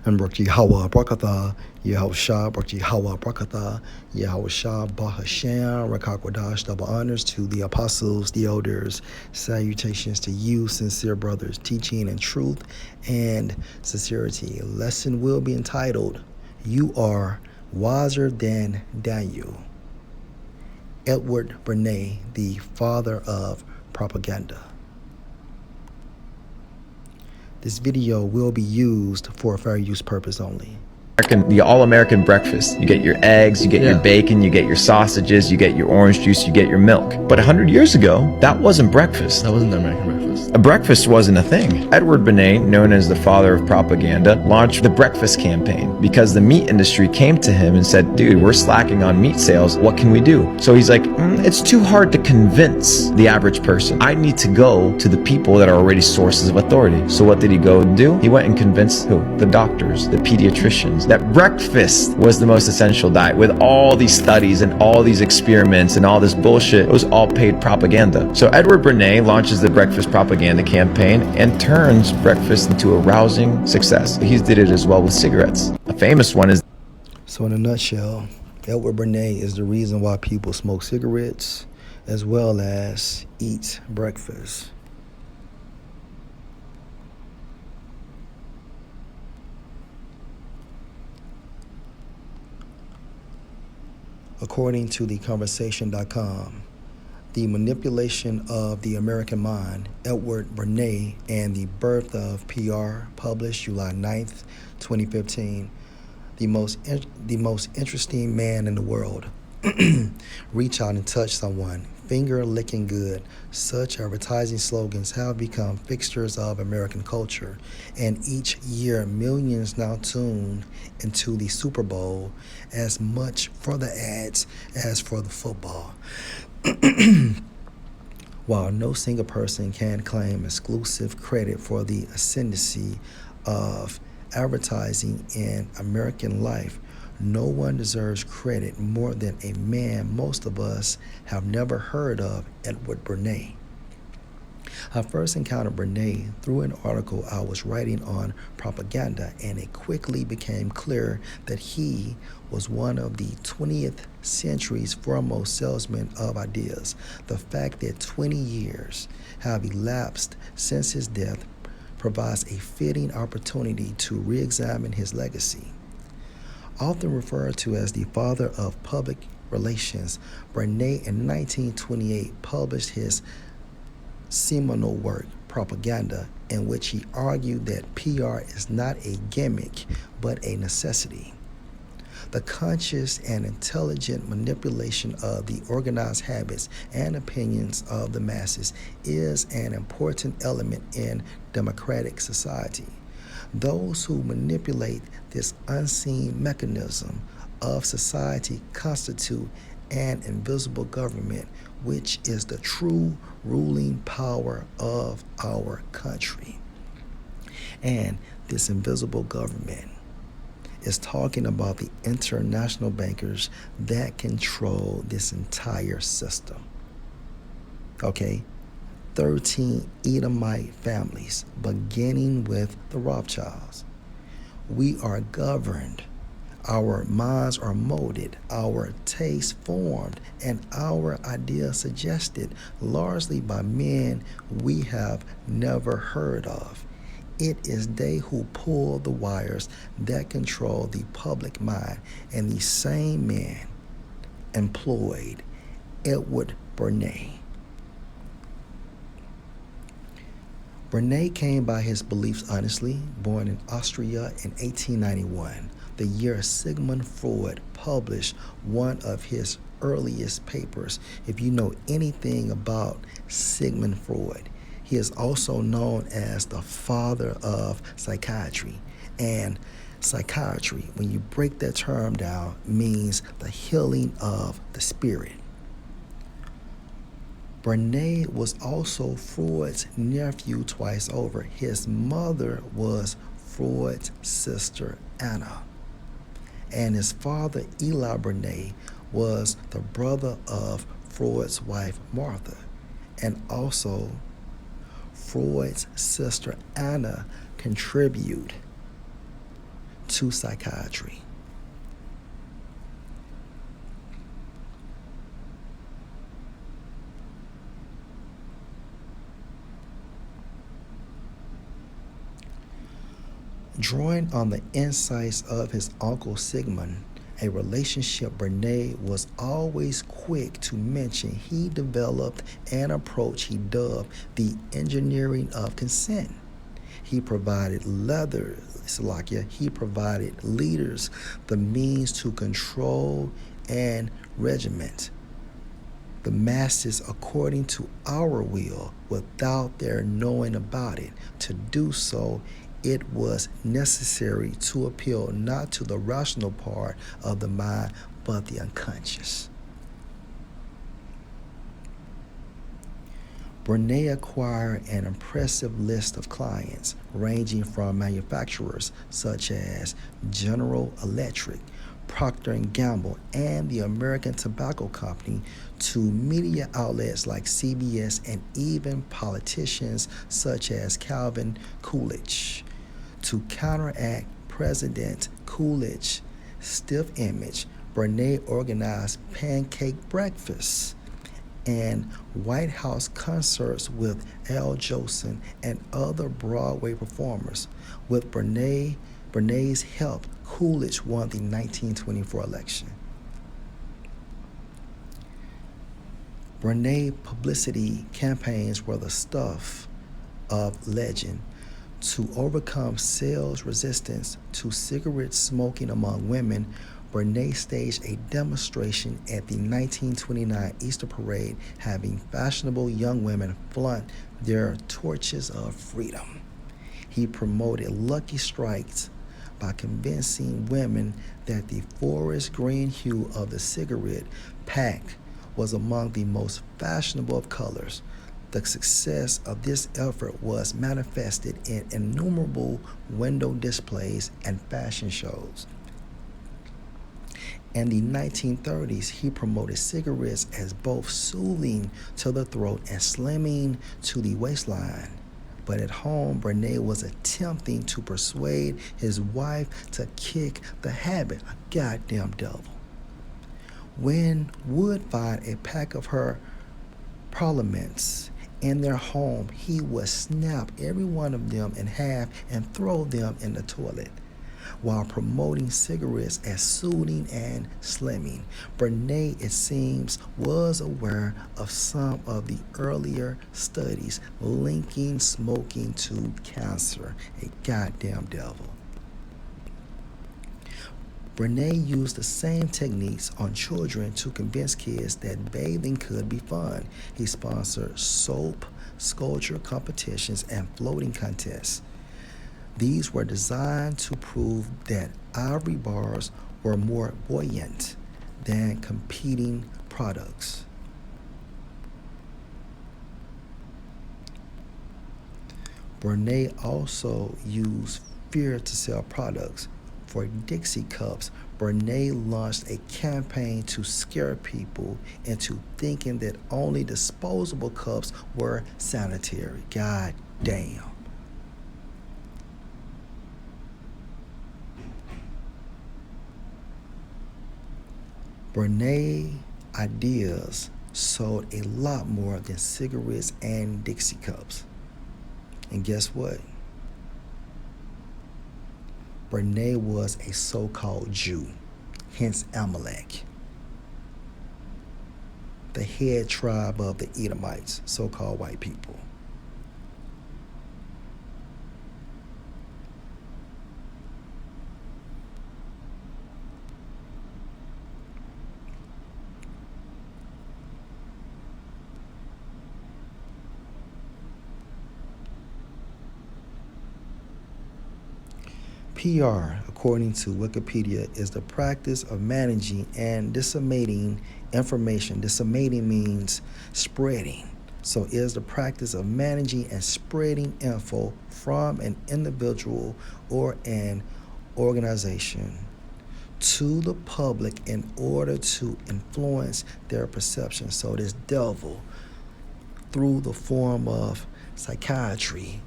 and Barak Yahweh Barakatha, Yahushua Barak Yahweh Barakatha, Yahushua Bahashem, Rakakwadash, double honors to the apostles, the elders, salutations to you, sincere brothers, teaching in truth and sincerity. Lesson will be entitled, You Are Wiser Than Daniel. Edward Bernays, the father of propaganda. This video will be used for fair use purpose only. The all-American breakfast. You get your eggs, you get your bacon, you get your sausages, you get your orange juice, you get your milk. But 100 years ago, that wasn't breakfast. That wasn't the American breakfast. A breakfast wasn't a thing. Edward Bernays, known as the father of propaganda, launched the breakfast campaign because the meat industry came to him and said, dude, we're slacking on meat sales. What can we do? So he's like, it's too hard to convince the average person. I need to go to the people that are already sources of authority. So what did he go and do? He went and convinced who? The doctors, the pediatricians, that breakfast was the most essential diet. With all these studies and all these experiments and all this bullshit, it was all paid propaganda. So Edward Bernays launches the breakfast propaganda campaign and turns breakfast into a rousing success. He did it as well with cigarettes. A famous one is... So in a nutshell, Edward Bernays is the reason why people smoke cigarettes as well as eat breakfast. According to theconversation.com, The Manipulation of the American Mind, Edward Bernays and the Birth of PR, published July 9th, 2015. The most interesting man in the world. Reach out and touch someone. Finger licking good. Such advertising slogans have become fixtures of American culture, and each year millions now tune into the Super Bowl as much for the ads as for the football. While no single person can claim exclusive credit for the ascendancy of advertising in American life, no one deserves credit more than a man most of us have never heard of, Edward Bernays. I first encountered Bernays through an article I was writing on propaganda, and it quickly became clear that he was one of the 20th century's foremost salesmen of ideas. The fact that 20 years have elapsed since his death provides a fitting opportunity to re-examine his legacy. Often referred to as the father of public relations, Bernays in 1928 published his seminal work, Propaganda, in which he argued that PR is not a gimmick, but a necessity. The conscious and intelligent manipulation of the organized habits and opinions of the masses is an important element in democratic society. Those who manipulate this unseen mechanism of society constitute an invisible government, which is the true ruling power of our country. And this invisible government is talking about the international bankers that control this entire system. Okay? 13 Edomite families, beginning with the Rothschilds. We are governed, our minds are molded, our tastes formed, and our ideas suggested largely by men we have never heard of. It is they who pull the wires that control the public mind, and the same man employed Edward Bernays. Bernays came by his beliefs honestly, born in Austria in 1891, the year Sigmund Freud published one of his earliest papers. If you know anything about Sigmund Freud, he is also known as the father of psychiatry. And psychiatry, when you break that term down, means the healing of the spirit. Bernays was also Freud's nephew twice over. His mother was Freud's sister, Anna. And his father, Eli Bernays, was the brother of Freud's wife, Martha. And also, Freud's sister, Anna, contributed to psychiatry. Drawing on the insights of his uncle Sigmund, a relationship Bernays was always quick to mention, he developed an approach he dubbed the engineering of consent. He provided he provided leaders the means to control and regiment the masses according to our will without their knowing about it. To do so, it was necessary to appeal not to the rational part of the mind, but the unconscious. Bernays acquired an impressive list of clients, ranging from manufacturers such as General Electric, Procter & Gamble, and the American Tobacco Company, to media outlets like CBS, and even politicians such as Calvin Coolidge. To counteract President Coolidge's stiff image, Bernays organized pancake breakfasts and White House concerts with Al Jolson and other Broadway performers. With Bernays' help, Coolidge won the 1924 election. Bernays' publicity campaigns were the stuff of legend. To overcome sales resistance to cigarette smoking among women, Bernays staged a demonstration at the 1929 Easter Parade, having fashionable young women flaunt their torches of freedom. He promoted Lucky Strikes by convincing women that the forest green hue of the cigarette pack was among the most fashionable of colors. The success of this effort was manifested in innumerable window displays and fashion shows. In the 1930s, he promoted cigarettes as both soothing to the throat and slimming to the waistline. But at home, Bernays was attempting to persuade his wife to kick the habit, a goddamn devil. When would find a pack of her parliaments in their home, he would snap every one of them in half and throw them in the toilet. While promoting cigarettes as soothing and slimming, Bernays, it seems, was aware of some of the earlier studies linking smoking to cancer, a goddamn devil. Bernays used the same techniques on children to convince kids that bathing could be fun. He sponsored soap sculpture competitions and floating contests. These were designed to prove that ivory bars were more buoyant than competing products. Bernays also used fear to sell products. For Dixie cups, Bernays launched a campaign to scare people into thinking that only disposable cups were sanitary. God damn. Bernays' ideas sold a lot more than cigarettes and Dixie cups. And guess what? Bernays was a so-called Jew, hence Amalek, the head tribe of the Edomites, so-called white people. PR, according to Wikipedia, is the practice of managing and disseminating information. Disseminating means spreading. So it is the practice of managing and spreading info from an individual or an organization to the public in order to influence their perception. So this devil, through the form of psychiatry,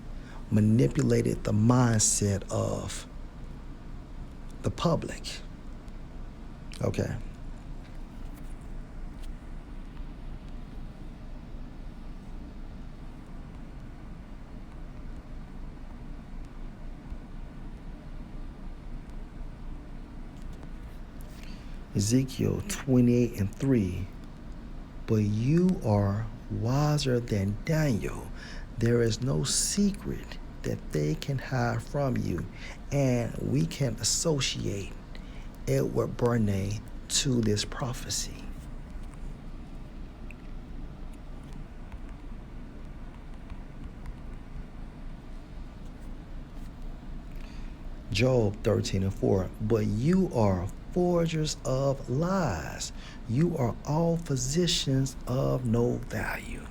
manipulated the mindset of public. Okay. Ezekiel 28:3. But you are wiser than Daniel. There is no secret that they can hide from you. And we can associate Edward Bernays to this prophecy. Job 13:4. But you are forgers of lies. You are all physicians of no value.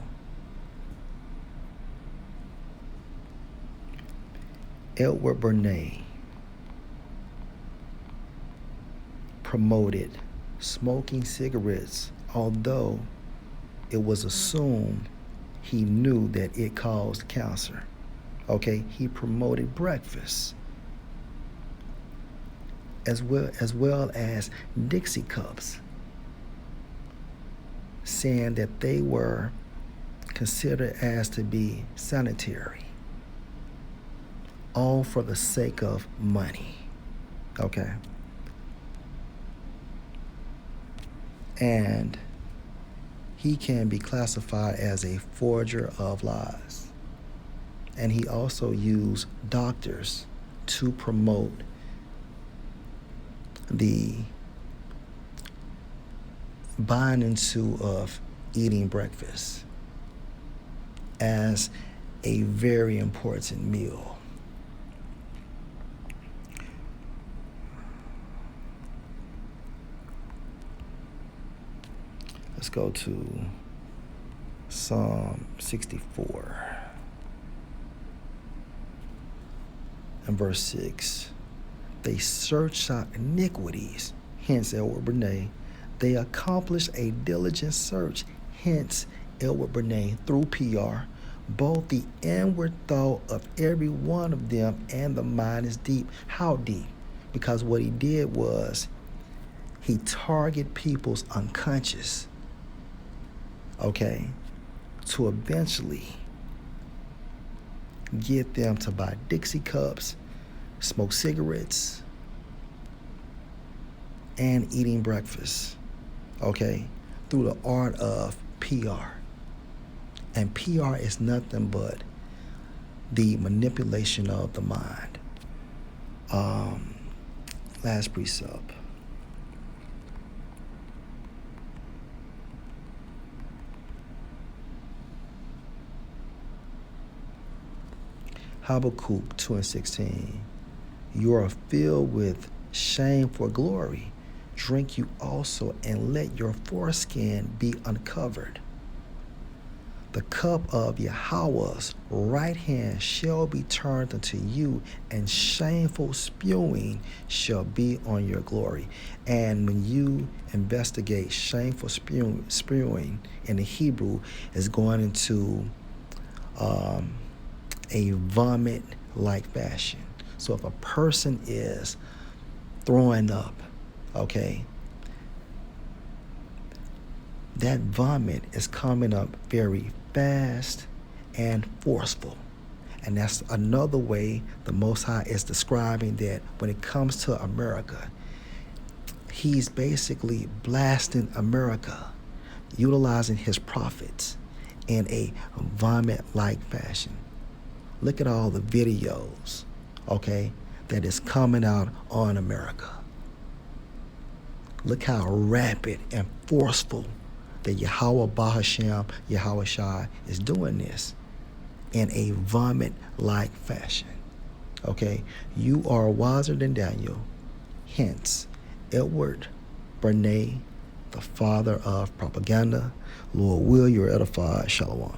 Edward Bernays promoted smoking cigarettes, although it was assumed he knew that it caused cancer. Okay, he promoted breakfast as well as Dixie cups, saying that they were considered as to be sanitary, all for the sake of money. Okay. And he can be classified as a forger of lies. And he also used doctors to promote the buying into of eating breakfast as a very important meal. Let's go to Psalm 64 and verse 6. They search out iniquities, hence Edward Bernays. They accomplish a diligent search, hence Edward Bernays, through PR. Both the inward thought of every one of them and the mind is deep. How deep? Because what he did was he targeted people's unconscious, okay, to eventually get them to buy Dixie cups, smoke cigarettes, and eating breakfast, okay, through the art of PR. And PR is nothing but the manipulation of the mind. Last precept. Habakkuk 2:16. You are filled with shame for glory. Drink you also, and let your foreskin be uncovered. The cup of Yahweh's right hand shall be turned unto you, and shameful spewing shall be on your glory. And when you investigate shameful spewing in the Hebrew, is going into a vomit-like fashion. So if a person is throwing up, okay, that vomit is coming up very fast and forceful. And that's another way the Most High is describing that when it comes to America, he's basically blasting America, utilizing his prophets in a vomit-like fashion. Look at all the videos, okay, that is coming out on America. Look how rapid and forceful that Yahweh Bahasham, Yahweh Shai is doing this in a vomit-like fashion. Okay, you are wiser than Daniel. Hence, Edward Bernays, the father of propaganda. Lord will, you're edified. Shalom.